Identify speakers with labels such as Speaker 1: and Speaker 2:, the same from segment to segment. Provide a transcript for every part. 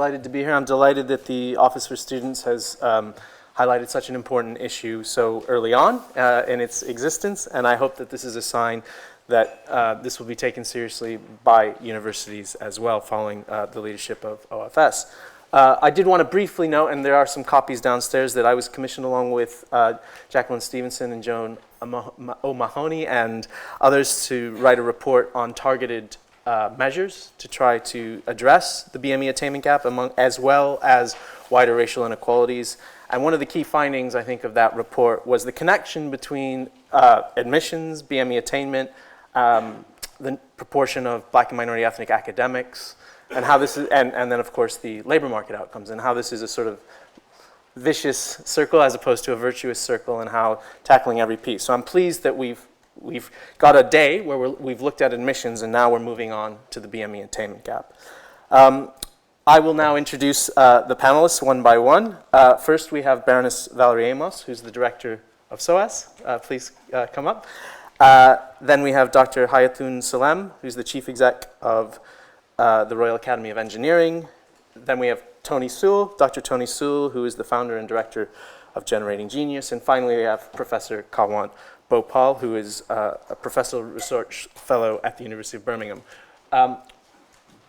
Speaker 1: delighted to be here. I'm delighted that the Office for Students has highlighted such an important issue so early on in its existence, and I hope that this is a sign that this will be taken seriously by universities as well, following the leadership of OFS. I did want to briefly note, and there are some copies downstairs, that I was commissioned along with Jacqueline Stevenson and Joan O'Mahony and others to write a report on targeted measures to try to address the BME attainment gap as well as wider racial inequalities. And one of the key findings, I think, of that report was the connection between admissions, BME attainment, the proportion of Black and minority ethnic academics, and how this is, and then of course the labor market outcomes, and how this is a sort of vicious circle as opposed to a virtuous circle, and how tackling every piece. So I'm pleased that we've got a day where we've looked at admissions, and now we're moving on to the BME attainment gap. I will now introduce the panelists one by one. First, we have Baroness Valerie Amos, who's the director of SOAS. Please come up. Then we have Dr. Hayaatun Salam, who's the chief exec of the Royal Academy of Engineering. Then we have Sewell, Dr. Tony Sewell, who is the founder and director of Generating Genius. And finally, we have Professor Colin Bhopal, who is a professorial research fellow at the University of Birmingham.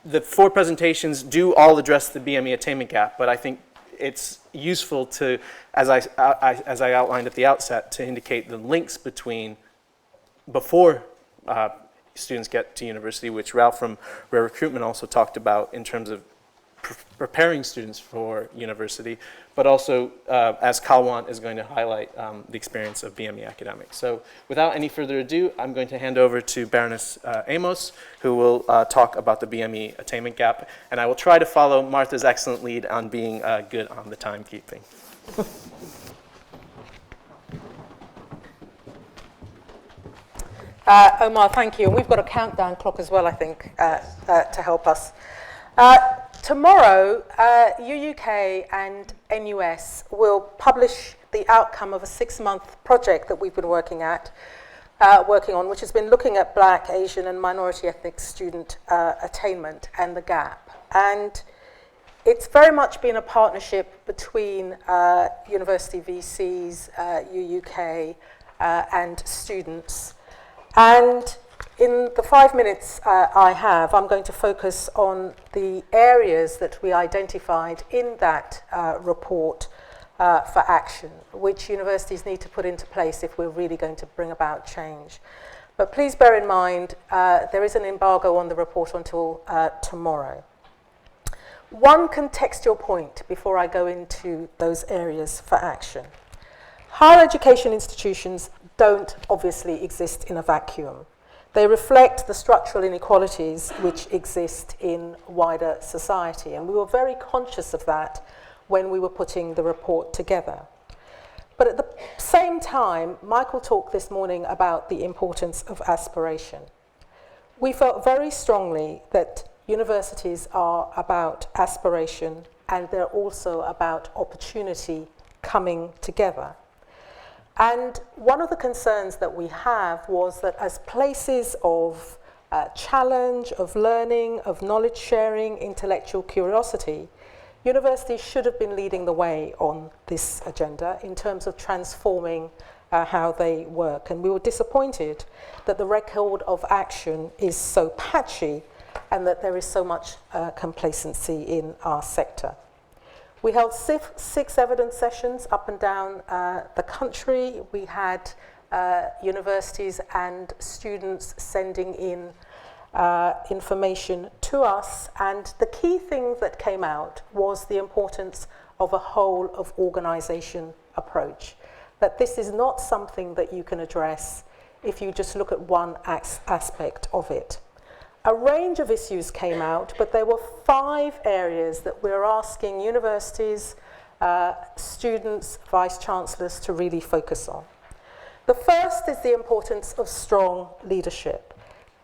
Speaker 1: The four presentations do all address the BME attainment gap, but I think it's useful to, as I outlined at the outset, to indicate the links between before students get to university, which Ralph from Rare Recruitment also talked about in terms of preparing students for university, but also, as Kalwant is going to highlight, the experience of BME academics. So without any further ado, I'm going to hand over to Baroness Amos, who will talk about the BME attainment gap, and I will try to follow Martha's excellent lead on being good on the timekeeping.
Speaker 2: Omar, thank you. And we've got a countdown clock as well, I think, to help us. Tomorrow, UUK and NUS will publish the outcome of a 6-month project that we've been working on, which has been looking at Black, Asian, and minority ethnic student attainment and the gap. And it's very much been a partnership between university VCs, UUK, and students. And in the 5 minutes I have, I'm going to focus on the areas that we identified in that report for action, which universities need to put into place if we're really going to bring about change. But please bear in mind, there is an embargo on the report until tomorrow. One contextual point before I go into those areas for action. Higher education institutions don't obviously exist in a vacuum. They reflect the structural inequalities which exist in wider society, and we were very conscious of that when we were putting the report together. But at the same time, Michael talked this morning about the importance of aspiration. We felt very strongly that universities are about aspiration, and they're also about opportunity coming together. And one of the concerns that we have was that as places of challenge, of learning, of knowledge sharing, intellectual curiosity, universities should have been leading the way on this agenda in terms of transforming how they work. And we were disappointed that the record of action is so patchy and that there is so much complacency in our sector. We held 6 evidence sessions up and down the country. We had universities and students sending in information to us, and the key thing that came out was the importance of a whole of organisation approach, that this is not something that you can address if you just look at one aspect of it. A range of issues came out, but there were 5 areas that we're asking universities, students, vice-chancellors to really focus on. The first is the importance of strong leadership,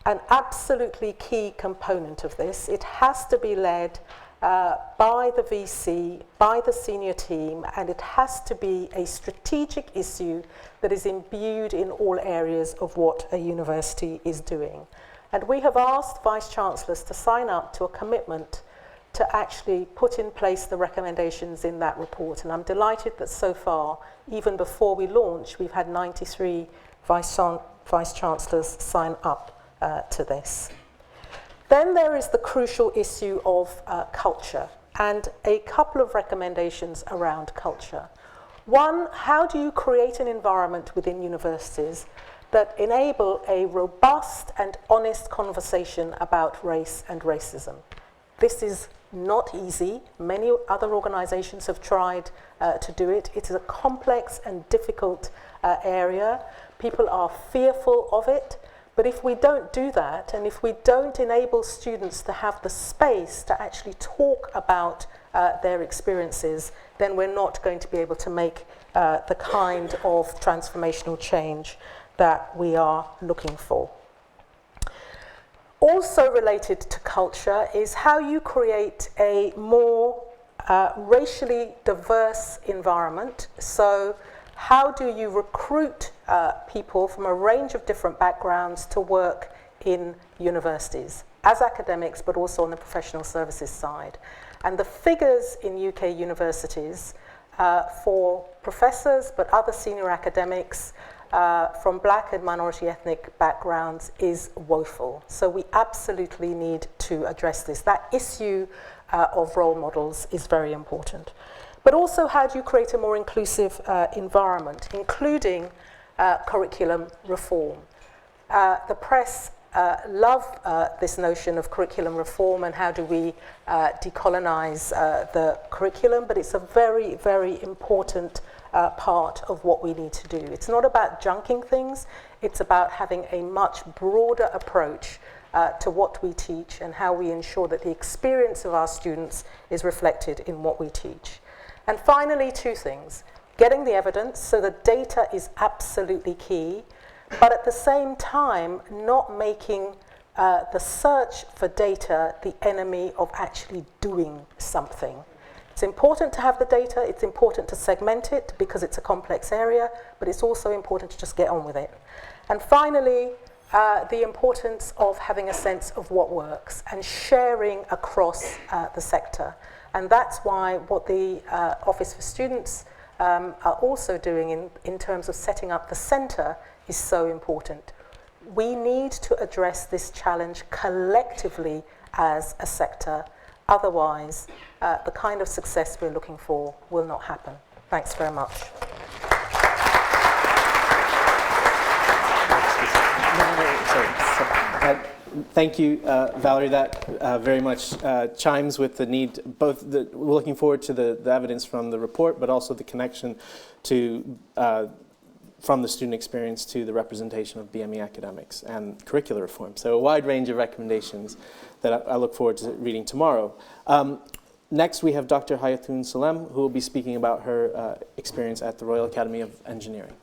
Speaker 2: an absolutely key component of this. It has to be led by the VC, by the senior team, and it has to be a strategic issue that is imbued in all areas of what a university is doing. And we have asked vice-chancellors to sign up to a commitment to actually put in place the recommendations in that report. And I'm delighted that so far, even before we launch, we've had 93 Vice-Chancellors sign up to this. Then there is the crucial issue of culture, and a couple of recommendations around culture. One, how do you create an environment within universities that enable a robust and honest conversation about race and racism? This is not easy. Many other organizations have tried to do it. It is a complex and difficult area. People are fearful of it. But if we don't do that, and if we don't enable students to have the space to actually talk about their experiences, then we're not going to be able to make the kind of transformational change that we are looking for. Also related to culture is how you create a more racially diverse environment. So how do you recruit people from a range of different backgrounds to work in universities as academics, but also on the professional services side? And the figures in UK universities for professors, but other senior academics from black and minority ethnic backgrounds is woeful. So we absolutely need to address this. That issue of role models is very important. But also, how do you create a more inclusive environment, including curriculum reform? The press love this notion of curriculum reform and how do we decolonize the curriculum, but it's a very, very important part of what we need to do. It's not about junking things, it's about having a much broader approach to what we teach and how we ensure that the experience of our students is reflected in what we teach. And finally, two things. Getting the evidence, so the data is absolutely key, but at the same time, not making the search for data the enemy of actually doing something. It's important to have the data, it's important to segment it because it's a complex area, but it's also important to just get on with it. And finally, the importance of having a sense of what works and sharing across the sector. And that's why what the Office for Students are also doing in terms of setting up the centre is so important. We need to address this challenge collectively as a sector. Otherwise, the kind of success we're looking for will not happen. Thanks very much.
Speaker 1: Thank you, Valerie. That very much chimes with the need, we're looking forward to the evidence from the report, but also the connection to from the student experience to the representation of BME academics and curricular reform. So a wide range of recommendations that I look forward to reading tomorrow. Next, we have Dr. Hayaatun Sillem, who will be speaking about her experience at the Royal Academy of Engineering.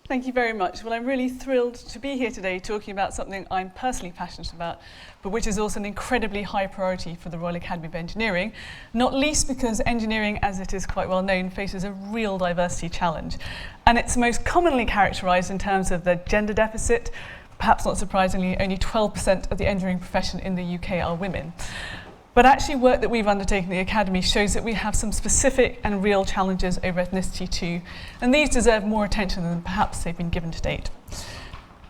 Speaker 3: Thank you very much. Well, I'm really thrilled to be here today talking about something I'm personally passionate about, but which is also an incredibly high priority for the Royal Academy of Engineering, not least because engineering, as it is quite well known, faces a real diversity challenge. And it's most commonly characterised in terms of the gender deficit. Perhaps not surprisingly, only 12% of the engineering profession in the UK are women. But actually, work that we've undertaken at the Academy shows that we have some specific and real challenges over ethnicity too, and these deserve more attention than perhaps they've been given to date.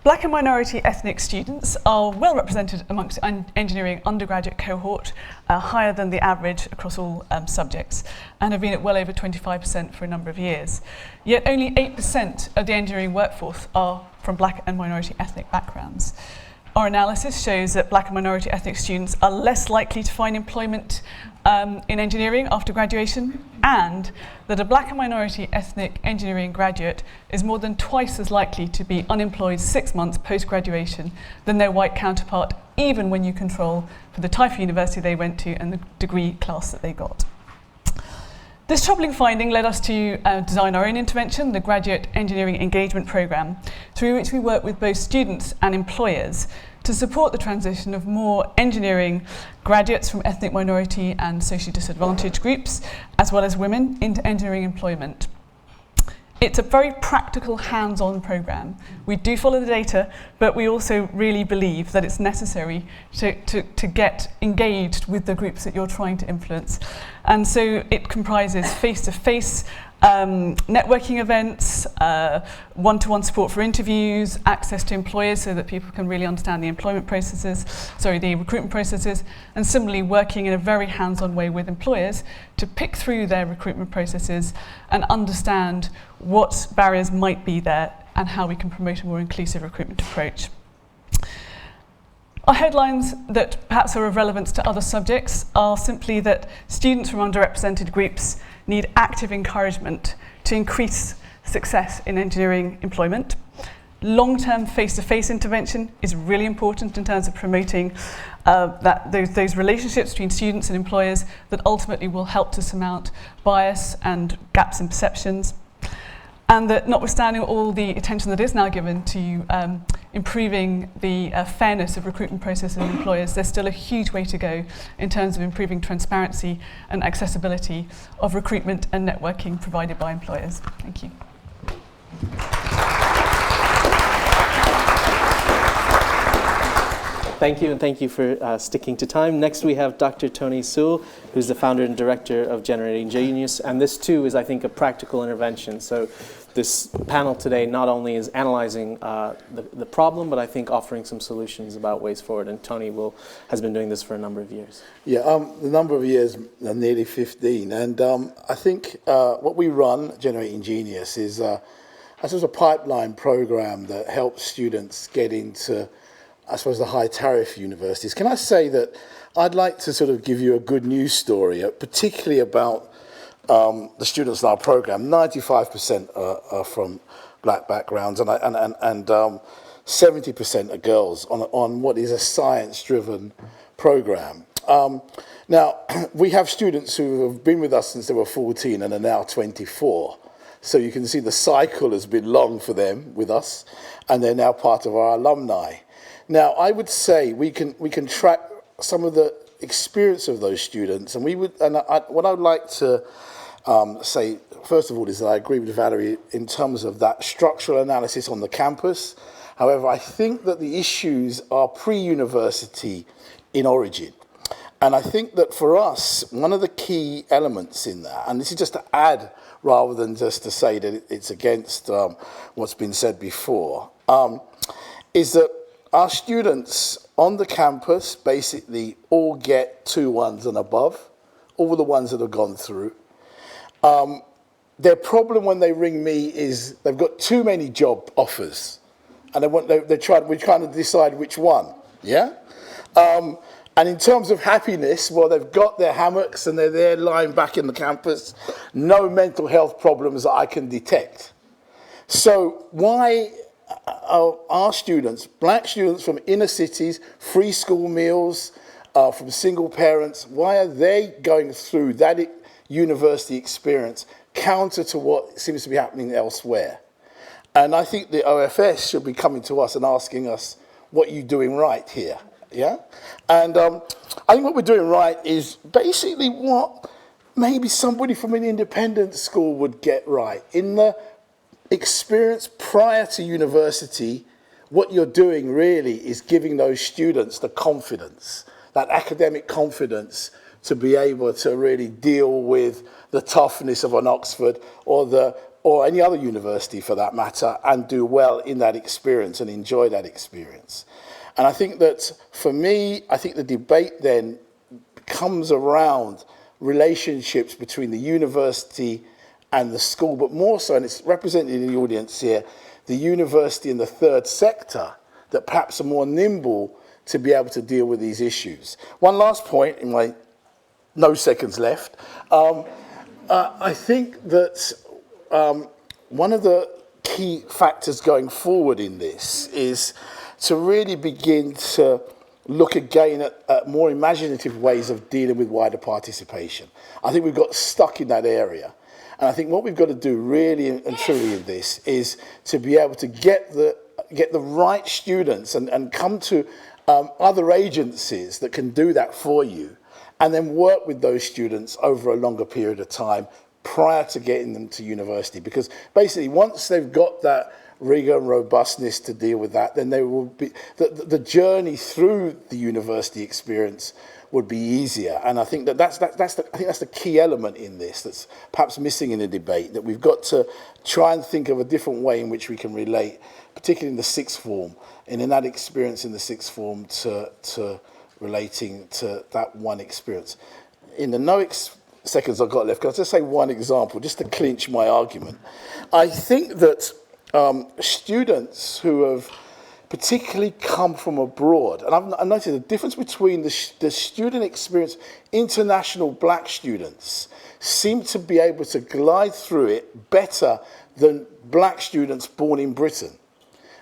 Speaker 3: Black and minority ethnic students are well represented amongst the engineering undergraduate cohort, higher than the average across all subjects, and have been at well over 25% for a number of years. Yet only 8% of the engineering workforce are from black and minority ethnic backgrounds. Our analysis shows that black and minority ethnic students are less likely to find employment in engineering after graduation, and that a black and minority ethnic engineering graduate is more than twice as likely to be unemployed 6 months post-graduation than their white counterpart, even when you control for the type of university they went to and the degree class that they got. This troubling finding led us to design our own intervention, the Graduate Engineering Engagement Programme, through which we work with both students and employers to support the transition of more engineering graduates from ethnic minority and socially disadvantaged groups, as well as women, into engineering employment. it's a very practical, hands-on program. We do follow the data, but we also really believe that it's necessary to get engaged with the groups that you're trying to influence. And so it comprises face-to-face networking events, one-to-one support for interviews, access to employers so that people can really understand the recruitment processes, and similarly working in a very hands-on way with employers to pick through their recruitment processes and understand what barriers might be there and how we can promote a more inclusive recruitment approach. Our headlines that perhaps are of relevance to other subjects are simply that students from underrepresented groups need active encouragement to increase success in engineering employment. Long-term face-to-face intervention is really important in terms of promoting those relationships between students and employers that ultimately will help to surmount bias and gaps in perceptions. And that notwithstanding all the attention that is now given to improving the fairness of recruitment processes and employers, there's still a huge way to go in terms of improving transparency and accessibility of recruitment and networking provided by employers. Thank you.
Speaker 1: Thank you, and thank you for sticking to time. Next we have Dr. Tony Sewell, who's the founder and director of Generating Genius, and this too is, I think, a practical intervention. So this panel today not only is analyzing the problem, but I think offering some solutions about ways forward, and Tony has been doing this for a number of years.
Speaker 4: Yeah, the number of years, nearly 15, and I think what we run, Generating Genius, is a pipeline program that helps students get into, I suppose, the high tariff universities. Can I say that I'd like to sort of give you a good news story, particularly about the students in our program. 95% are from black backgrounds, and 70% are girls on what is a science-driven program. Now, we have students who have been with us since they were 14 and are now 24. So you can see the cycle has been long for them with us, and they're now part of our alumni. Now, I would say we can track some of the experience of those students, and what I'd like to say, first of all, is that I agree with Valerie in terms of that structural analysis on the campus. However, I think that the issues are pre-university in origin. And I think that for us, one of the key elements in that, and this is just to add rather than just to say that it's against what's been said before, is that our students on the campus basically all get 2-1s and above, all the ones that have gone through. Their problem when they ring me is they've got too many job offers, and we're trying to decide which one, yeah? And in terms of happiness, well, they've got their hammocks and they're there lying back in the campus, no mental health problems that I can detect. So why our students, black students from inner cities, free school meals, from single parents, why are they going through that university experience counter to what seems to be happening elsewhere? And I think the OFS should be coming to us and asking us, what are you doing right here? Yeah? And I think what we're doing right is basically what maybe somebody from an independent school would get right. In the experience prior to university, what you're doing really is giving those students the confidence, that academic confidence, to be able to really deal with the toughness of an Oxford or any other university for that matter, and do well in that experience and enjoy that experience. And I think that for me, I think the debate then comes around relationships between the university and the school, but more so, and it's represented in the audience here, the university and the third sector that perhaps are more nimble to be able to deal with these issues. One last point in my no seconds left. I think that one of the key factors going forward in this is to really begin to look again at more imaginative ways of dealing with wider participation. I think we've got stuck in that area. And I think what we've got to do really and truly in this is to be able to get the right students and come to other agencies that can do that for you, and then work with those students over a longer period of time, prior to getting them to university, because basically once they've got that rigor and robustness to deal with that, then they will be the journey through the university experience would be easier. And I think that's the key element in this that's perhaps missing in the debate, that we've got to try and think of a different way in which we can relate, particularly in the sixth form, and in that experience in the sixth form to relating to that one experience. In the seconds I've got left, can I just say one example, just to clinch my argument? I think that students who have particularly come from abroad, and I've noticed the difference between the student experience, international black students seem to be able to glide through it better than black students born in Britain.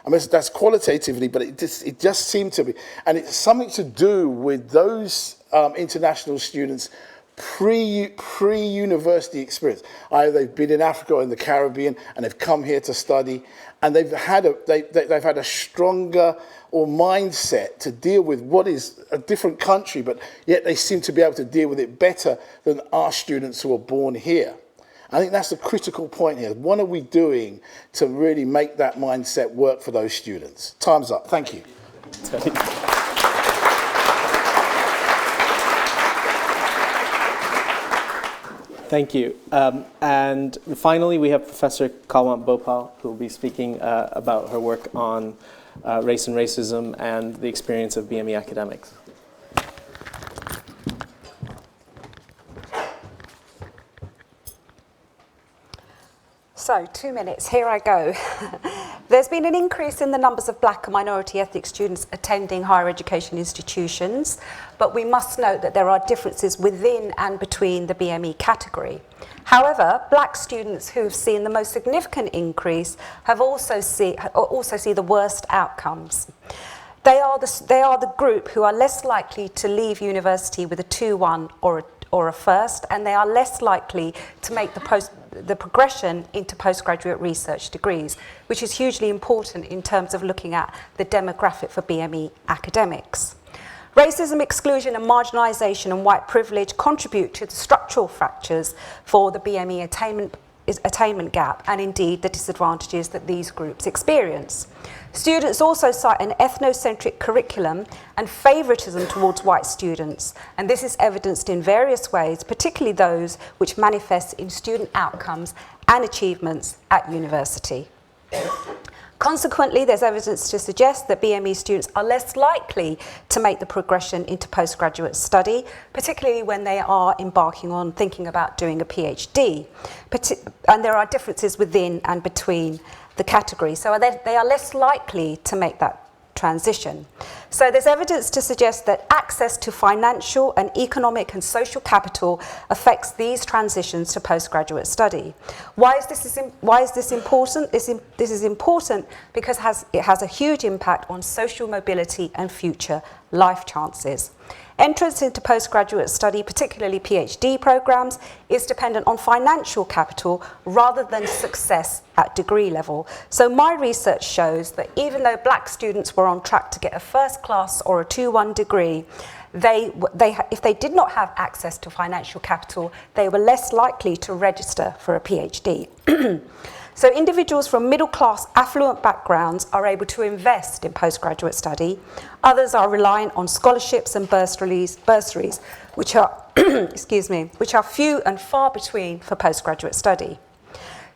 Speaker 4: I mean, that's qualitatively, but it just seemed to be. And it's something to do with those international students pre-university experience. Either they've been in Africa or in the Caribbean and they've come here to study, and they've had a stronger mindset to deal with what is a different country, but yet they seem to be able to deal with it better than our students who are born here. I think that's the critical point here. What are we doing to really make that mindset work for those students? Time's up. Thank you.
Speaker 1: Thank you. And finally, we have Professor Colin Bhopal, who will be speaking about her work on race and racism and the experience of BME academics.
Speaker 5: So, 2 minutes, here I go. There's been an increase in the numbers of black and minority ethnic students attending higher education institutions, but we must note that there are differences within and between the BME category. However, black students who've seen the most significant increase have also see the worst outcomes. They are the group who are less likely to leave university with a 2-1 or a first, and they are less likely to make the progression into postgraduate research degrees, which is hugely important in terms of looking at the demographic for BME academics. Racism, exclusion and marginalisation and white privilege contribute to the structural fractures for the BME attainment gap, and indeed the disadvantages that these groups experience. Students also cite an ethnocentric curriculum and favouritism towards white students, and this is evidenced in various ways, particularly those which manifest in student outcomes and achievements at university. Consequently, there's evidence to suggest that BME students are less likely to make the progression into postgraduate study, particularly when they are embarking on thinking about doing a PhD. And there are differences within and between the category, so they are less likely to make that transition. So there's evidence to suggest that access to financial and economic and social capital affects these transitions to postgraduate study. Why is this important? This is important because it has a huge impact on social mobility and future life chances. Entrance into postgraduate study, particularly PhD programs, is dependent on financial capital rather than success at degree level. So my research shows that even though black students were on track to get a first class or a 2-1 degree, if they did not have access to financial capital, they were less likely to register for a PhD. So individuals from middle-class, affluent backgrounds are able to invest in postgraduate study. Others are reliant on scholarships and bursaries, which are, which are few and far between for postgraduate study.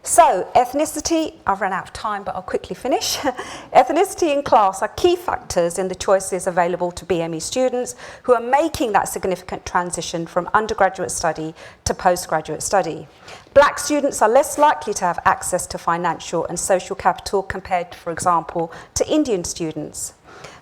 Speaker 5: So, ethnicity, I've run out of time, but I'll quickly finish. Ethnicity and class are key factors in the choices available to BME students who are making that significant transition from undergraduate study to postgraduate study. Black students are less likely to have access to financial and social capital compared, for example, to Indian students.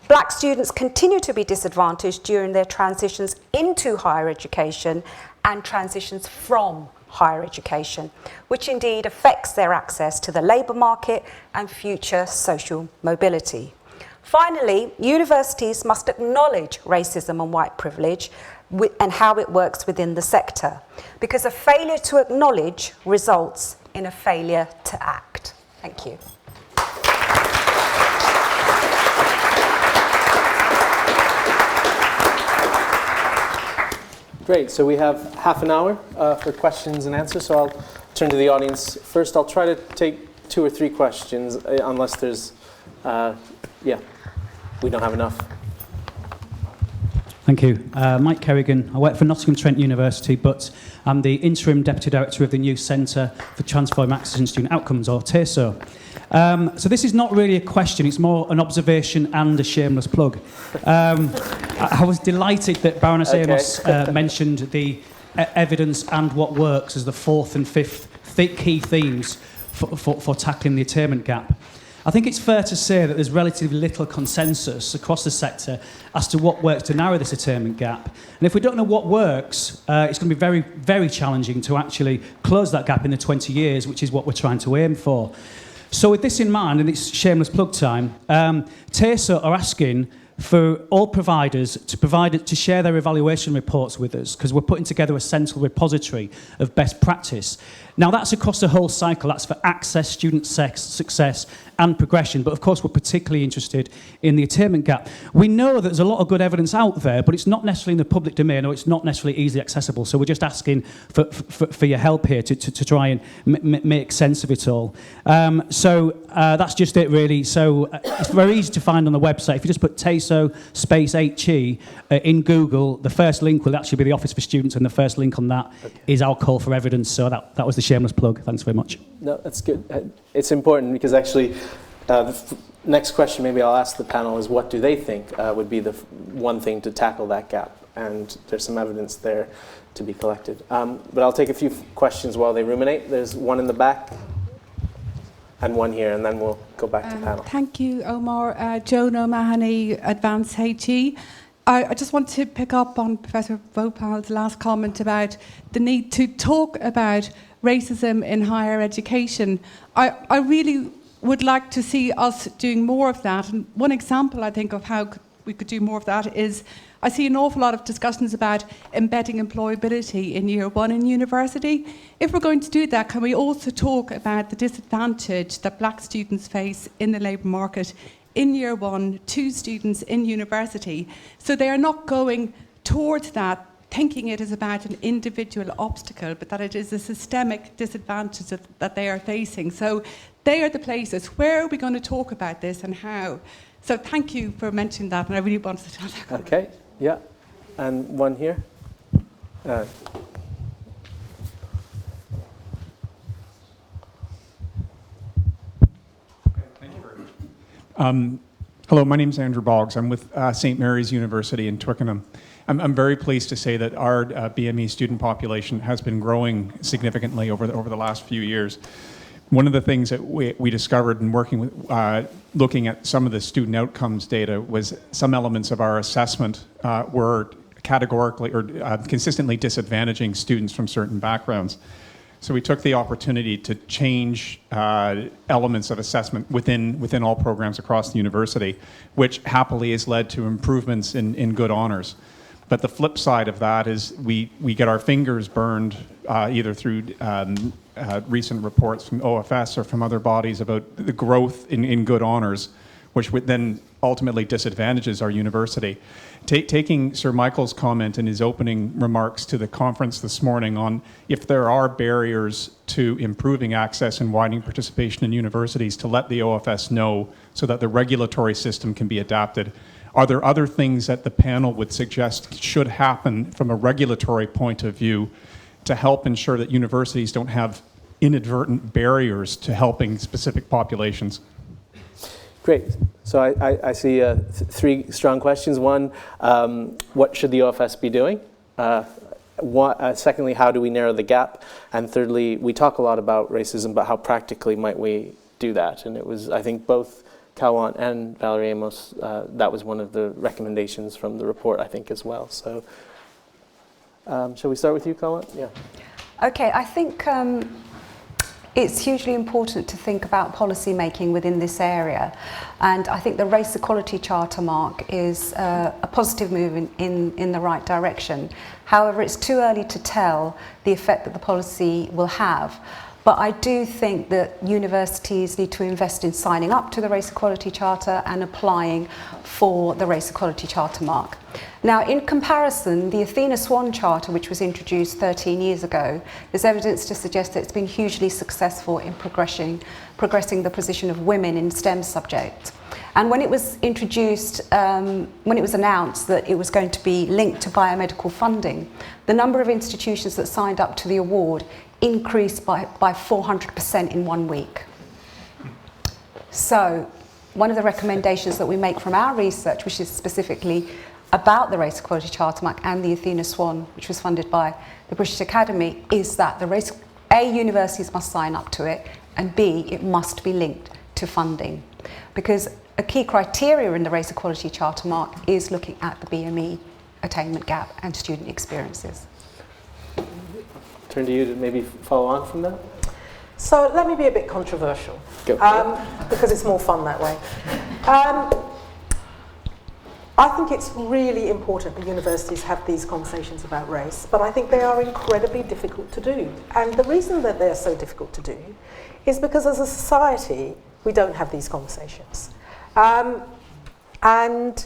Speaker 5: Black students continue to be disadvantaged during their transitions into higher education and transitions from higher education, which indeed affects their access to the labour market and future social mobility. Finally, universities must acknowledge racism and white privilege and how it works within the sector, because a failure to acknowledge results in a failure to act. Thank you.
Speaker 1: Great. So we have half an hour for questions and answers. So I'll turn to the audience. First, I'll try to take 2 or 3 questions, unless there's, we don't have enough.
Speaker 6: Thank you. Mike Carrigan. I work for Nottingham Trent University, but I'm the Interim Deputy Director of the new Centre for Transform Access and Student Outcomes, or TASO. So this is not really a question, it's more an observation and a shameless plug. I was delighted that Baroness Amos mentioned the evidence and what works as the 4th and 5th key themes for tackling the attainment gap. I think it's fair to say that there's relatively little consensus across the sector as to what works to narrow this attainment gap. And if we don't know what works, it's going to be very, very challenging to actually close that gap in the 20 years, which is what we're trying to aim for. So with this in mind, and it's shameless plug time, TASO are asking for all providers to share their evaluation reports with us, because we're putting together a central repository of best practice. Now, that's across the whole cycle. That's for access, student success, and progression. But of course, we're particularly interested in the attainment gap. We know that there's a lot of good evidence out there, but it's not necessarily in the public domain, or it's not necessarily easily accessible. So we're just asking for your help here to try and make sense of it all. So that's just it, really. So it's very easy to find on the website. If you just put TASO space HE in Google, the first link will actually be the Office for Students, and the first link on that is our call for evidence. So that was the shameless plug. Thanks very much.
Speaker 1: No, that's good. It's important because actually the next question maybe I'll ask the panel is what do they think would be the one thing to tackle that gap? And there's some evidence there to be collected. But I'll take a few questions while they ruminate. There's one in the back and one here, and then we'll go back to panel.
Speaker 7: Thank you, Omar. Joan O'Mahony, Advanced HE. I just want to pick up on Professor Bhopal's last comment about the need to talk about racism in higher education. I really would like to see us doing more of that. And one example, I think, of how we could do more of that is I see an awful lot of discussions about embedding employability in year 1 in university. If we're going to do that, can we also talk about the disadvantage that black students face in the labour market in year 1 to students in university? So they are not going towards that thinking it is about an individual obstacle, but that it is a systemic disadvantage that they are facing. So they are the places. Where are we going to talk about this and how? So thank you for mentioning that, and I really wanted to tell that.
Speaker 1: Okay, yeah. And one here.
Speaker 8: Thank you very much. Hello, my name is Andrew Boggs. I'm with St. Mary's University in Twickenham. I'm very pleased to say that our BME student population has been growing significantly over the last few years. One of the things that we discovered in working with, looking at some of the student outcomes data, was some elements of our assessment were categorically or consistently disadvantaging students from certain backgrounds. So we took the opportunity to change elements of assessment within all programs across the university, which happily has led to improvements in good honors. But the flip side of that is we get our fingers burned either through recent reports from OFS or from other bodies about the growth in good honors, which would then ultimately disadvantages our university. Taking Sir Michael's comment in his opening remarks to the conference this morning on if there are barriers to improving access and widening participation in universities, to let the OFS know so that the regulatory system can be adapted. Are there other things that the panel would suggest should happen from a regulatory point of view to help ensure that universities don't have inadvertent barriers to helping specific populations?
Speaker 1: Great. So I see 3 strong questions. One, what should the OFS be doing? Secondly, how do we narrow the gap? And thirdly, we talk a lot about racism, but how practically might we do that? And it was, I think, both Kalwant and Valerie Amos, that was one of the recommendations from the report, I think, as well. So shall we start with you, Kalwant? Yeah.
Speaker 5: Okay, I think it's hugely important to think about policy making within this area. And I think the Race Equality Charter, Mark, is a positive move in the right direction. However, it's too early to tell the effect that the policy will have. But I do think that universities need to invest in signing up to the Race Equality Charter and applying for the Race Equality Charter mark. Now, in comparison, the Athena Swan Charter, which was introduced 13 years ago, there's evidence to suggest that it's been hugely successful in progressing the position of women in STEM subjects. And when it was introduced, when it was announced that it was going to be linked to biomedical funding, the number of institutions that signed up to the award increased by 400% in 1 week. So one of the recommendations that we make from our research, which is specifically about the Race Equality Charter mark and the Athena Swan, which was funded by the British Academy, is that universities must sign up to it, and B, it must be linked to funding. Because a key criteria in the Race Equality Charter mark is looking at the BME attainment gap and student experiences.
Speaker 1: Turn to you to maybe follow on from that.
Speaker 2: So let me be a bit controversial, because it's more fun that way. I think it's really important that universities have these conversations about race, but I think they are incredibly difficult to do. And the reason that they're so difficult to do is because as a society, we don't have these conversations. And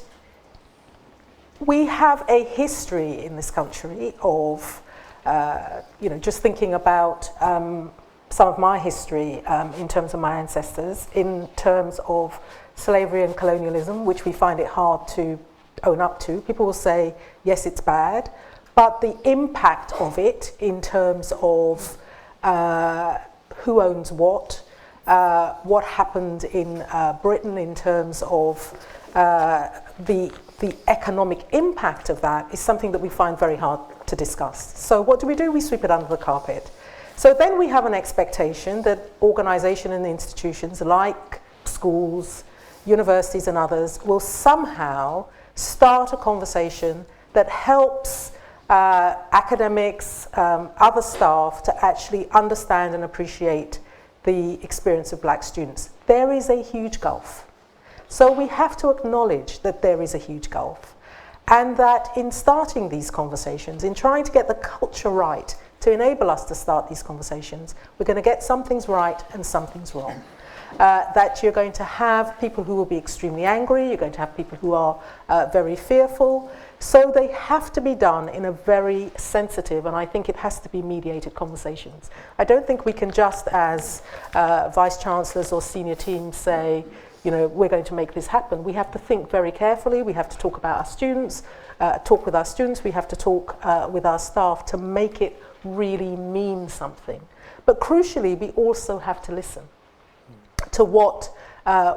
Speaker 2: we have a history in this country of, just thinking about some of my history in terms of my ancestors, in terms of slavery and colonialism, which we find it hard to own up to. People will say, yes, it's bad, but the impact of it in terms of who owns what happened in Britain in terms of the economic impact of that is something that we find very hard to discuss. So what do? We sweep it under the carpet. So then we have an expectation that organisation and institutions like schools, universities and others will somehow start a conversation that helps academics, other staff to actually understand and appreciate the experience of black students. There is a huge gulf. So we have to acknowledge that there is a huge gulf, and that in starting these conversations, in trying to get the culture right to enable us to start these conversations, we're going to get some things right and some things wrong. That you're going to have people who will be extremely angry, you're going to have people who are very fearful. So they have to be done in a very sensitive, and I think it has to be mediated conversations. I don't think we can just as vice chancellors or senior teams say, we're going to make this happen. We have to think very carefully, we have to talk about our students, talk with our students, we have to talk with our staff to make it really mean something. But crucially, we also have to listen to what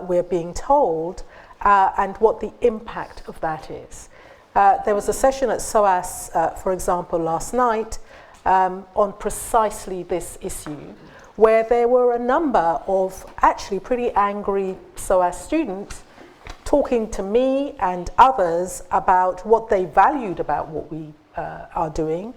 Speaker 2: we're being told and what the impact of that is. There was a session at SOAS, for example, last night on precisely this issue, where there were a number of actually pretty angry SOAS students talking to me and others about what they valued about what we are doing,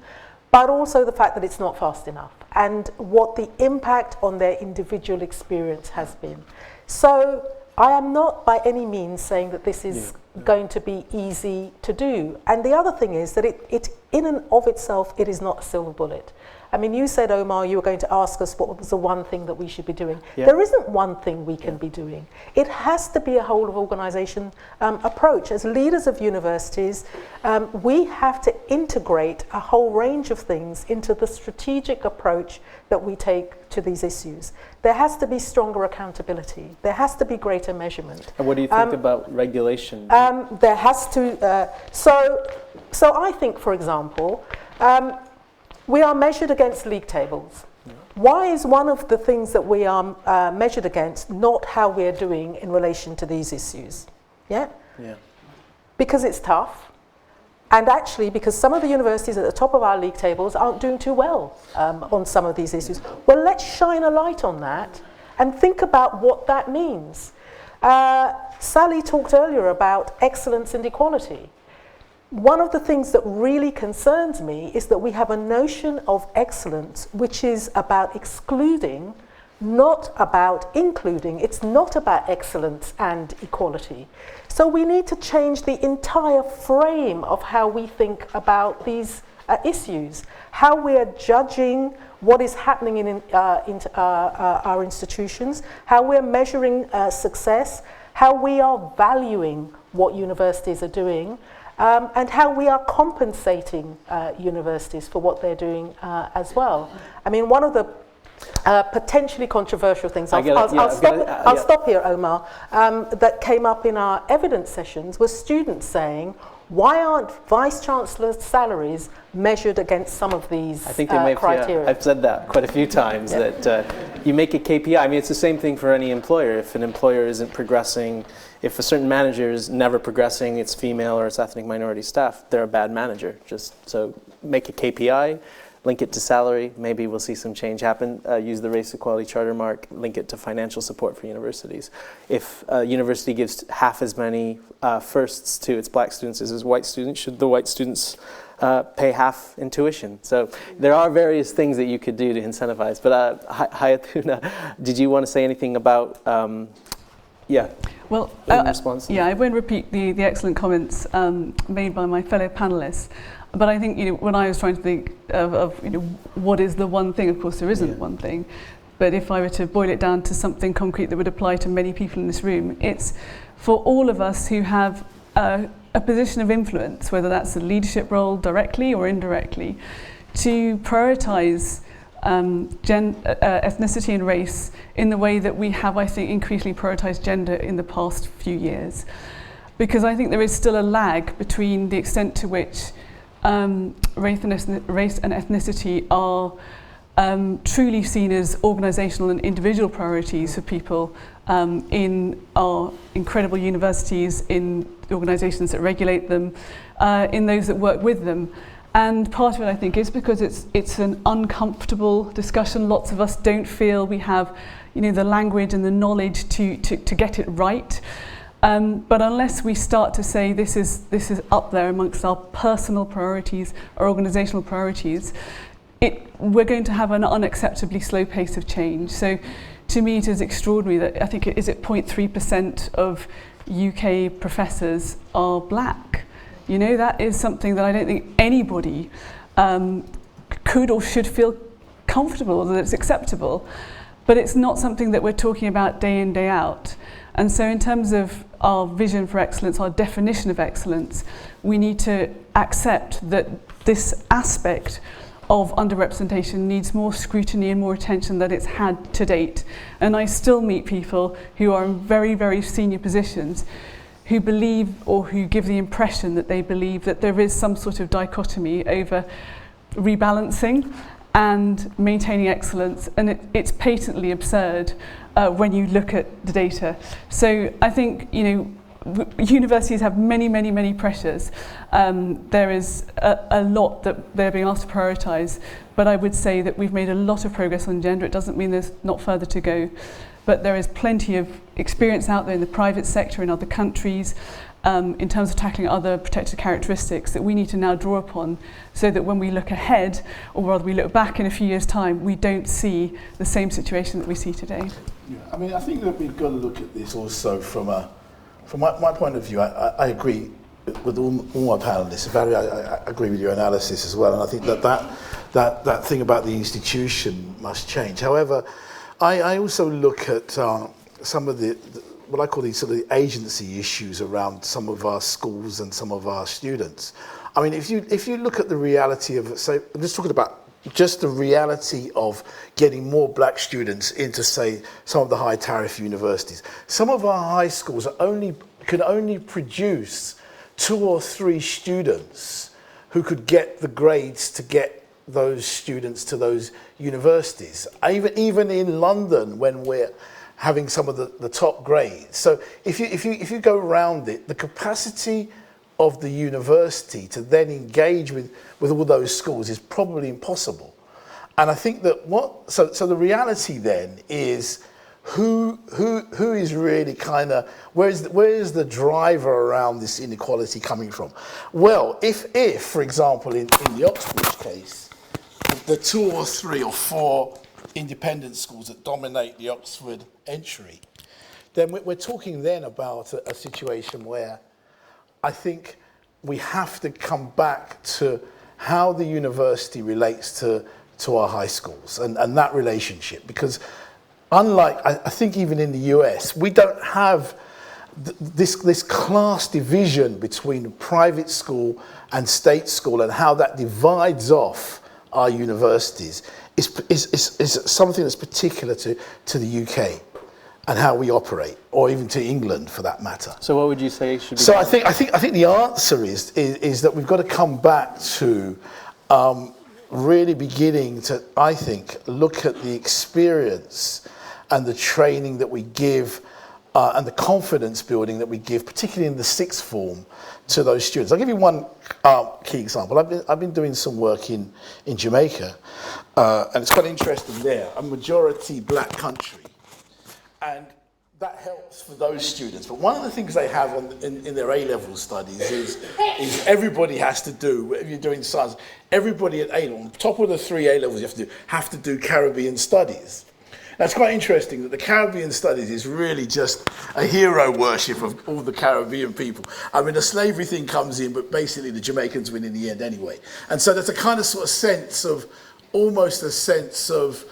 Speaker 2: but also the fact that it's not fast enough and what the impact on their individual experience has been. So I am not by any means saying that this is going to be easy to do. And the other thing is that it in and of itself, it is not a silver bullet. I mean, you said, Omar, you were going to ask us what was the one thing that we should be doing. Yeah. There isn't one thing we can be doing. It has to be a whole of organisation approach. As leaders of universities, we have to integrate a whole range of things into the strategic approach that we take to these issues. There has to be stronger accountability. There has to be greater measurement.
Speaker 1: And what do you think about regulation?
Speaker 2: There has to, so I think, for example, we are measured against league tables. Why is one of the things that we are measured against not how we're doing in relation to these issues? Yeah? Because it's tough, and actually because some of the universities at the top of our league tables aren't doing too well on some of these issues. Well, let's shine a light on that and think about what that means. Sally talked earlier about excellence and equality. One of the things that really concerns me is that we have a notion of excellence which is about excluding, not about including. It's not about excellence and equality. So we need to change the entire frame of how we think about these issues, how we are judging what is happening in our institutions, how we're measuring success, how we are valuing what universities are doing, and how we are compensating universities for what they're doing as well. I mean, one of the potentially controversial things, I'll stop here, Omar, that came up in our evidence sessions was students saying, why aren't Vice-Chancellors' salaries measured against some of these
Speaker 1: I think they may
Speaker 2: criteria?
Speaker 1: Yeah, I've said that quite a few times, that you make a KPI. I mean, it's the same thing for any employer. If an employer isn't progressing, if a certain manager is never progressing its female or its ethnic minority staff, they're a bad manager. Just so make a KPI, link it to salary, maybe we'll see some change happen. Use the race equality charter mark, link it to financial support for universities. If a university gives half as many firsts to its black students as its white students, should the white students pay half in tuition? So there are various things that you could do to incentivize. But Hayaatun, did you want to say anything about,
Speaker 3: Well,
Speaker 1: in response?
Speaker 3: Yeah, I won't repeat the excellent comments made by my fellow panelists. But I think, when I was trying to think of what is the one thing, of course there isn't one thing, but if I were to boil it down to something concrete that would apply to many people in this room, it's for all of us who have a position of influence, whether that's a leadership role directly or indirectly, to prioritise ethnicity and race in the way that we have, I think, increasingly prioritised gender in the past few years. Because I think there is still a lag between the extent to which race and ethnicity are truly seen as organisational and individual priorities for people in our incredible universities, in the organisations that regulate them, in those that work with them. And part of it, I think, is because it's an uncomfortable discussion. Lots of us don't feel we have, the language and the knowledge to get it right. But unless we start to say this is up there amongst our personal priorities, our organisational priorities, we're going to have an unacceptably slow pace of change. So to me it is extraordinary that I think 0.3% of UK professors are black. That is something that I don't think anybody could or should feel comfortable that it's acceptable. But it's not something that we're talking about day in, day out. And so in terms of our vision for excellence, our definition of excellence, we need to accept that this aspect of underrepresentation needs more scrutiny and more attention than it's had to date. And I still meet people who are in very, very senior positions who believe, or who give the impression that they believe, that there is some sort of dichotomy over rebalancing and maintaining excellence, and it's patently absurd when you look at the data. So I think universities have many, many, many pressures. There is a lot that they're being asked to prioritise, but I would say that we've made a lot of progress on gender. It doesn't mean there's not further to go, but there is plenty of experience out there in the private sector in other countries, in terms of tackling other protected characteristics that we need to now draw upon, so that when we look ahead, or rather we look back in a few years' time, we don't see the same situation that we see today.
Speaker 4: Yeah, I mean, I think that we've got to look at this also from my point of view. I agree with all my panelists. Valerie, I agree with your analysis as well, and I think that thing about the institution must change. However, I also look at some of the what I call these sort of agency issues around some of our schools and some of our students. I mean, if you look at the reality of, say, I'm just talking about just the reality of getting more black students into, say, some of the high tariff universities. Some of our high schools could only produce 2 or 3 students who could get the grades to get those students to those universities. Even in London, when we're having some of the top grades. So if you go around it, the capacity of the university to then engage with all those schools is probably impossible. And I think that so the reality then is who is really kind of, where is the driver around this inequality coming from? Well, if for example, in the Oxford case, the 2 or 3 or 4 independent schools that dominate the Oxford entry, then we're talking then about a situation where I think we have to come back to how the university relates to our high schools and that relationship. Because unlike, I think even in the US, we don't have this class division between private school and state school, and how that divides off our universities is something that's particular to the UK and how we operate, or even to England for that matter.
Speaker 1: So what would you say should be?
Speaker 4: So I think the answer is that we've got to come back to really beginning to, I think, look at the experience and the training that we give and the confidence building that we give, particularly in the sixth form, to those students. I'll give you one key example. I've been doing some work in Jamaica, and it's quite interesting there, a majority black country. And that helps for those students. But one of the things they have in their A-level studies is everybody has to do, if you're doing science, everybody at A-level, on top of the 3 A-levels you have to do Caribbean studies. Now, it's quite interesting that the Caribbean studies is really just a hero worship of all the Caribbean people. I mean, the slavery thing comes in, but basically the Jamaicans win in the end anyway. And so there's a kind of sort of sense of, almost a sense of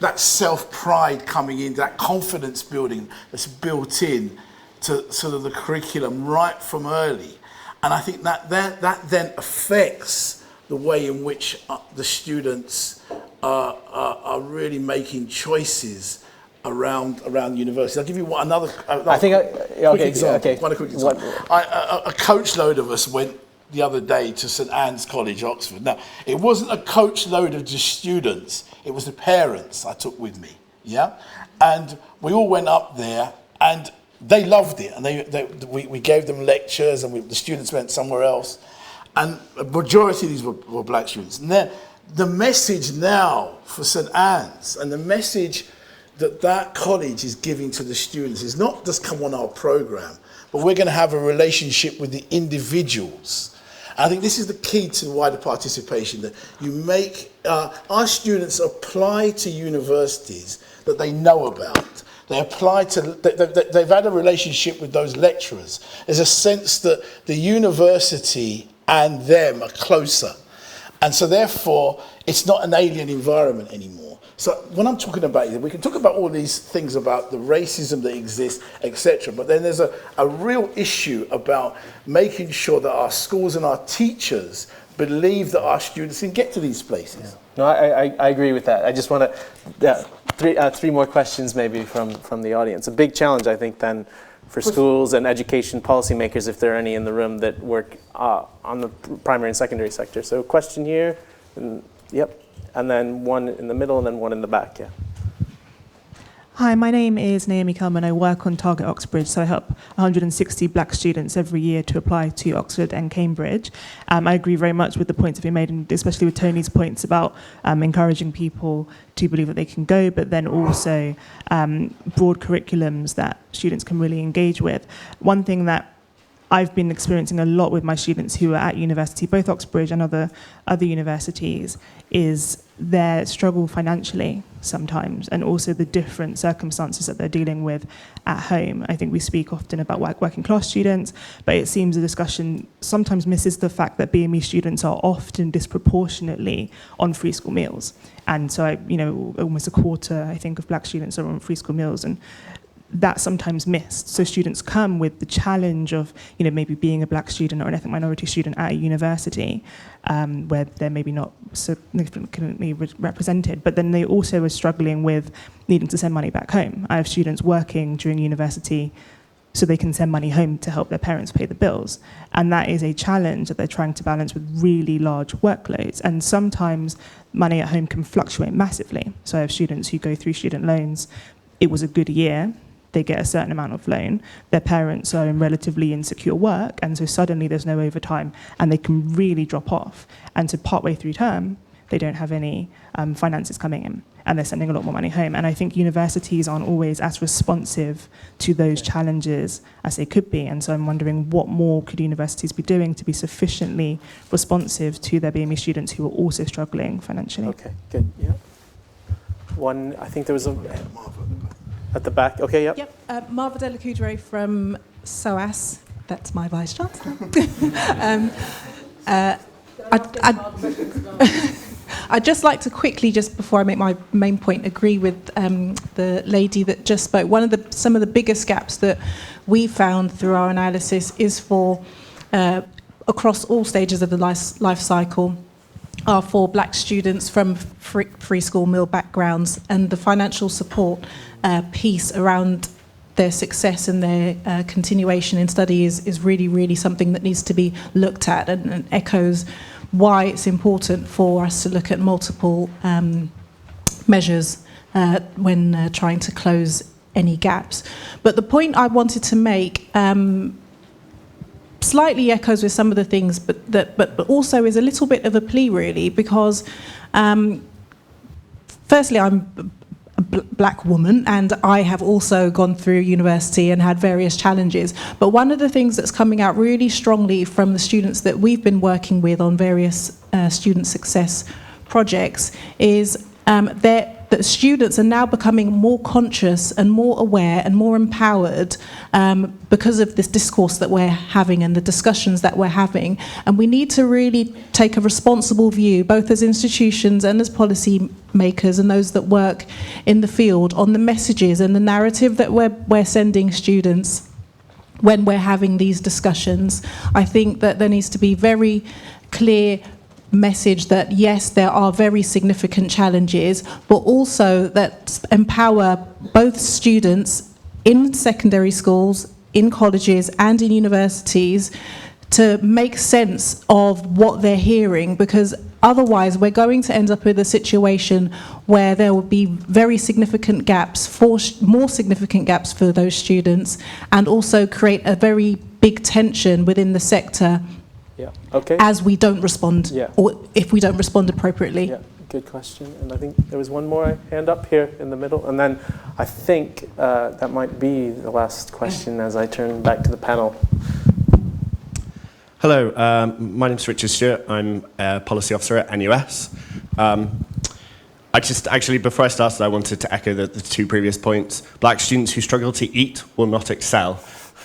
Speaker 4: that self-pride coming in, that confidence building that's built in to sort of the curriculum right from early. And I think that then affects the way in which the students are really making choices around university. I'll give you another quick example. A coach load of us went the other day to St Anne's College, Oxford. Now, it wasn't a coach load of just students, it was the parents I took with me, yeah? And we all went up there, and they loved it, and we gave them lectures, and the students went somewhere else, and a majority of these were black students. And then the message now for St Anne's, and the message that college is giving to the students, is not just come on our program, but we're going to have a relationship with the individuals. I think this is the key to wider participation, that you make our students apply to universities that they know about. They apply to, they've had a relationship with those lecturers. There's a sense that the university and them are closer. And so therefore, it's not an alien environment anymore. So when I'm talking about it, we can talk about all these things about the racism that exists, etc. But then there's a real issue about making sure that our schools and our teachers believe that our students can get to these places.
Speaker 1: Yeah. No, I agree with that. I just want to, three more questions maybe from the audience. A big challenge, I think, then, for schools and education policymakers, if there are any in the room that work on the primary and secondary sector. So question here, yep, and then one in the middle, and then one in the back, yeah.
Speaker 9: Hi, my name is Naomi Come, and I work on Target Oxbridge, so I help 160 black students every year to apply to Oxford and Cambridge. I agree very much with the points that have been made, and especially with Tony's points about encouraging people to believe that they can go, but then also broad curriculums that students can really engage with. One thing that I've been experiencing a lot with my students who are at university, both Oxbridge and other universities, is their struggle financially sometimes, and also the different circumstances that they're dealing with at home. I think we speak often about working class students, but it seems the discussion sometimes misses the fact that BME students are often disproportionately on free school meals. And so, almost a quarter, I think, of black students are on free school meals, and that's sometimes missed. So students come with the challenge of, maybe being a black student or an ethnic minority student at a university where they're maybe not significantly represented, but then they also are struggling with needing to send money back home. I have students working during university so they can send money home to help their parents pay the bills. And that is a challenge that they're trying to balance with really large workloads. And sometimes money at home can fluctuate massively. So I have students who go through student loans. It was a good year. They get a certain amount of loan, their parents are in relatively insecure work, and so suddenly there's no overtime, and they can really drop off. And so partway through term, they don't have any finances coming in, and they're sending a lot more money home. And I think universities aren't always as responsive to those challenges as they could be. And so I'm wondering, what more could universities be doing to be sufficiently responsive to their BME students who are also struggling financially?
Speaker 1: Okay, good, yeah. One, I think there was a... At the back, okay, yep.
Speaker 10: Yep, Marva Dedicatory from SOAS. That's my Vice Chancellor. I
Speaker 7: I'd just like to quickly, just before I make my main point, agree with the lady that just spoke. Some of the biggest gaps that we found through our analysis is for, across all stages of the life cycle, are for black students from free school meal backgrounds, and the financial support piece around their success and their continuation in study is really, really something that needs to be looked at, and echoes why it's important for us to look at multiple measures when trying to close any gaps. But the point I wanted to make slightly echoes with some of the things, but also is a little bit of a plea, really, because firstly, I'm a black woman, and I have also gone through university and had various challenges. But one of the things that's coming out really strongly from the students that we've been working with on various student success projects is that students are now becoming more conscious and more aware and more empowered because of this discourse that we're having and the discussions that we're having. And we need to really take a responsible view, both as institutions and as policy makers and those that work in the field, on the messages and the narrative that we're sending students when we're having these discussions. I think that there needs to be very clear message that yes, there are very significant challenges, but also that empower both students in secondary schools, in colleges and in universities to make sense of what they're hearing, because otherwise we're going to end up with a situation where there will be very significant gaps, more significant gaps for those students, and also create a very big tension within the sector.
Speaker 1: Yeah. Okay.
Speaker 7: As we don't respond, or if we don't respond appropriately.
Speaker 1: Yeah, good question. And I think there was one more hand up here in the middle, and then I think that might be the last question as I turn back to the panel.
Speaker 10: Hello, my name's Richard Stewart. I'm a policy officer at NUS. Actually, before I started, I wanted to echo the two previous points. Black students who struggle to eat will not excel.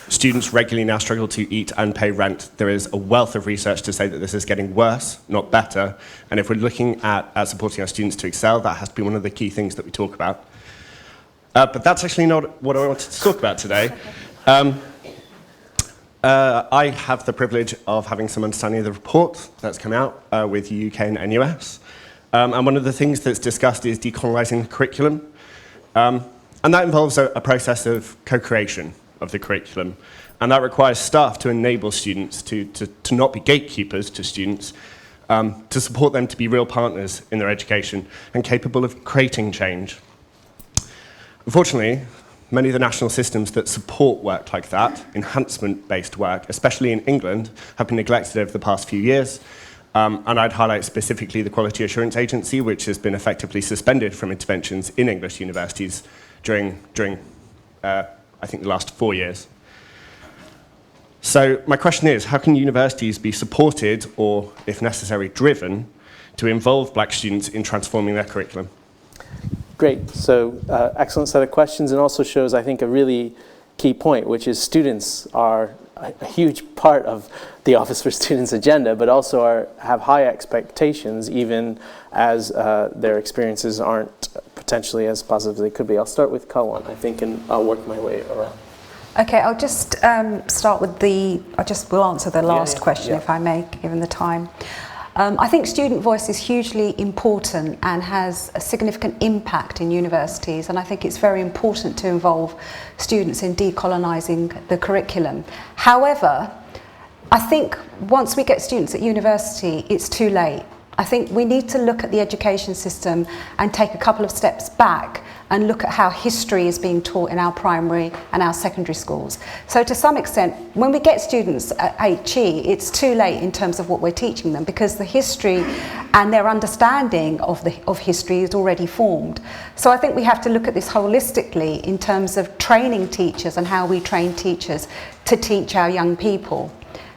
Speaker 10: Students regularly now struggle to eat and pay rent. There is a wealth of research to say that this is getting worse, not better. And if we're looking at supporting our students to excel, that has to be one of the key things that we talk about. But that's actually not what I wanted to talk about today. I have the privilege of having some understanding of the report that's come out with UK and NUS. And one of the things that's discussed is decolonising the curriculum. And that involves a process of co-creation of the curriculum. And that requires staff to enable students to not be gatekeepers to students, to support them to be real partners in their education and capable of creating change. Unfortunately, many of the national systems that support work like that, enhancement-based work, especially in England, have been neglected over the past few years. And I'd highlight specifically the Quality Assurance Agency, which has been effectively suspended from interventions in English universities during I think, the last 4 years. So my question is, how can universities be supported, or, if necessary, driven, to involve black students in transforming their curriculum?
Speaker 1: Great. So excellent set of questions, and also shows, I think, a really key point, which is students are a huge part of the Office for Students agenda, but also have high expectations, even as their experiences aren't potentially as positive as they could be. I'll start with Kalwant, I think, and I'll work my way around.
Speaker 5: Okay, I'll just start with will answer the last question, if I may, given the time. I think student voice is hugely important and has a significant impact in universities, and I think it's very important to involve students in decolonising the curriculum. However, I think once we get students at university, it's too late. I think we need to look at the education system and take a couple of steps back and look at how history is being taught in our primary and our secondary schools. So to some extent, when we get students at HE, it's too late in terms of what we're teaching them, because the history and their understanding of history is already formed. So I think we have to look at this holistically in terms of training teachers and how we train teachers to teach our young people.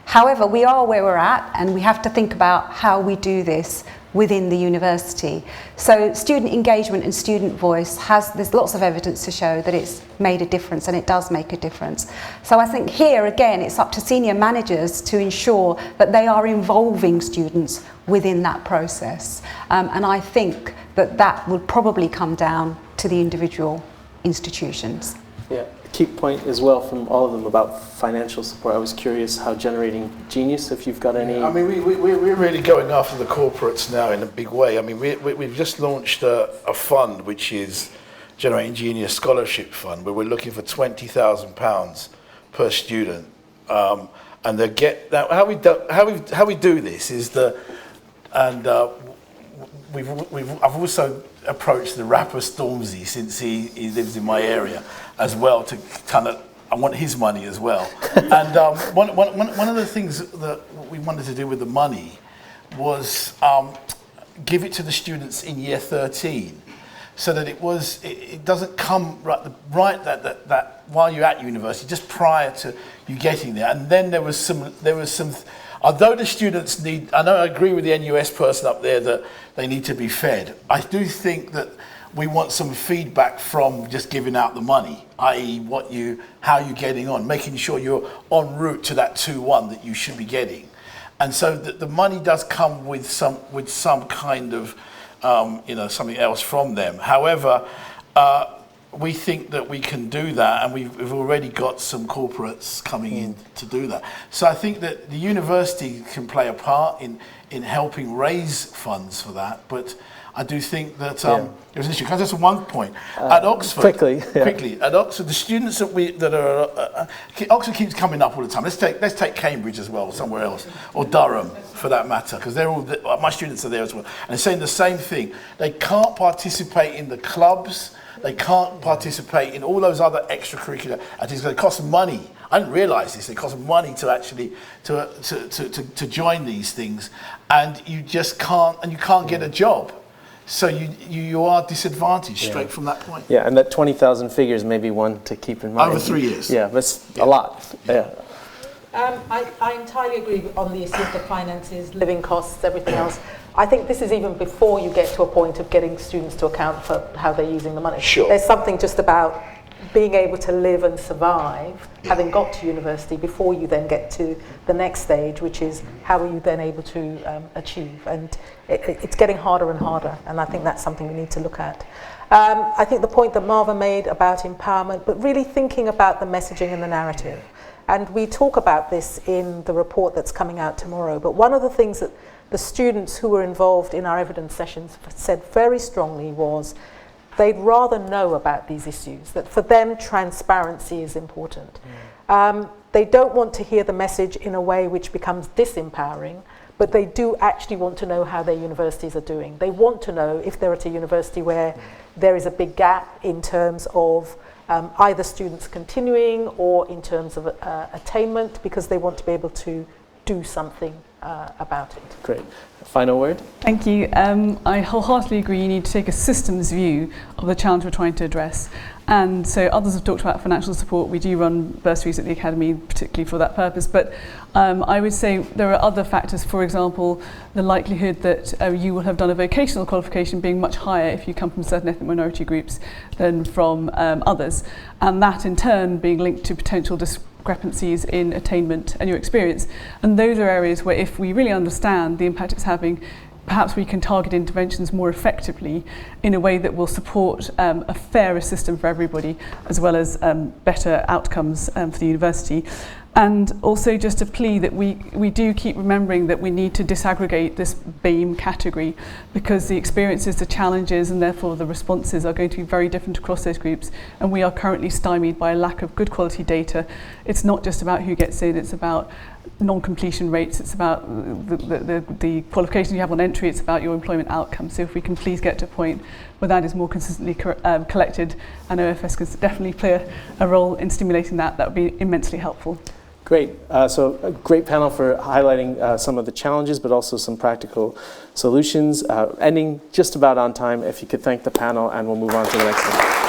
Speaker 5: However, we are where we're at, and we have to think about how we do this within the university. So student engagement and student voice there's lots of evidence to show that it's made a difference, and it does make a difference. So I think here again it's up to senior managers to ensure that they are involving students within that process. And I think that would probably come down to the individual institutions.
Speaker 1: Yeah, a key point as well from all of them about financial support. I was curious how generating genius, if you've got any...
Speaker 4: I mean, we're really going after the corporates now in a big way. I mean, we've just launched a fund which is Generating Genius Scholarship Fund, where we're looking for £20,000 per student. And they get now how we do this is I've also approached the rapper Stormzy, since he lives in my area as well, to kind of, I want his money as well. And one of the things that we wanted to do with the money was give it to the students in year 13, so that it doesn't come right that while you're at university, just prior to you getting there. And then there was some although the students need, I agree with the NUS person up there that they need to be fed. I do think that we want some feedback from just giving out the money, i.e. how you're getting on, making sure you're en route to that 2-1 that you should be getting. And so the money does come with some kind of, something else from them. However, we think that we can do that, and we've already got some corporates coming in to do that. So I think that the university can play a part in helping raise funds for that, but I do think that there's an issue. Can I just one point? At Oxford, quickly, at Oxford, the students Oxford keeps coming up all the time. Let's take Cambridge as well, somewhere else, or Durham for that matter, because my students are there as well, and they're saying the same thing. They can't participate in the clubs. They can't participate in all those other extracurricular activities. It costs money. I didn't realise this. It costs money to actually to join these things, and you just can't. And you can't get a job, so you are disadvantaged straight from that point.
Speaker 1: Yeah, and that 20,000 figures may be one to keep in mind.
Speaker 4: Over 3 years.
Speaker 1: Yeah, that's a lot. Yeah.
Speaker 2: I entirely agree on the issue of the finances, living costs, everything else. I think this is even before you get to a point of getting students to account for how they're using the money.
Speaker 4: Sure.
Speaker 2: There's something just about being able to live and survive, having got to university, before you then get to the next stage, which is how are you then able to achieve. And it's getting harder and harder, and I think that's something we need to look at. I think the point that Marva made about empowerment, but really thinking about the messaging and the narrative. And we talk about this in the report that's coming out tomorrow, but one of the things that the students who were involved in our evidence sessions said very strongly was they'd rather know about these issues, that for them transparency is important. They don't want to hear the message in a way which becomes disempowering, but they do actually want to know how their universities are doing. They want to know if they're at a university where there is a big gap in terms of either students continuing or in terms of attainment, because they want to be able to do something about it.
Speaker 1: Great. Final word?
Speaker 3: Thank you. I wholeheartedly agree you need to take a systems view of the challenge we're trying to address. And so others have talked about financial support. We do run bursaries at the Academy, particularly for that purpose. But I would say there are other factors. For example, the likelihood that you will have done a vocational qualification being much higher if you come from certain ethnic minority groups than from others. And that in turn being linked to potential discrepancies in attainment and your experience. And those are areas where if we really understand the impact it's having, perhaps we can target interventions more effectively in a way that will support a fairer system for everybody, as well as better outcomes for the university. And also just a plea that we do keep remembering that we need to disaggregate this BAME category, because the experiences, the challenges, and therefore the responses are going to be very different across those groups. And we are currently stymied by a lack of good quality data. It's not just about who gets in, it's about non-completion rates, it's about the qualifications you have on entry, it's about your employment outcomes. So if we can please get to a point where that is more consistently collected, and OFS can definitely play a role in stimulating that, that would be immensely helpful.
Speaker 1: Great. So a great panel for highlighting some of the challenges, but also some practical solutions. Ending just about on time. If you could thank the panel, and we'll move on to the next one.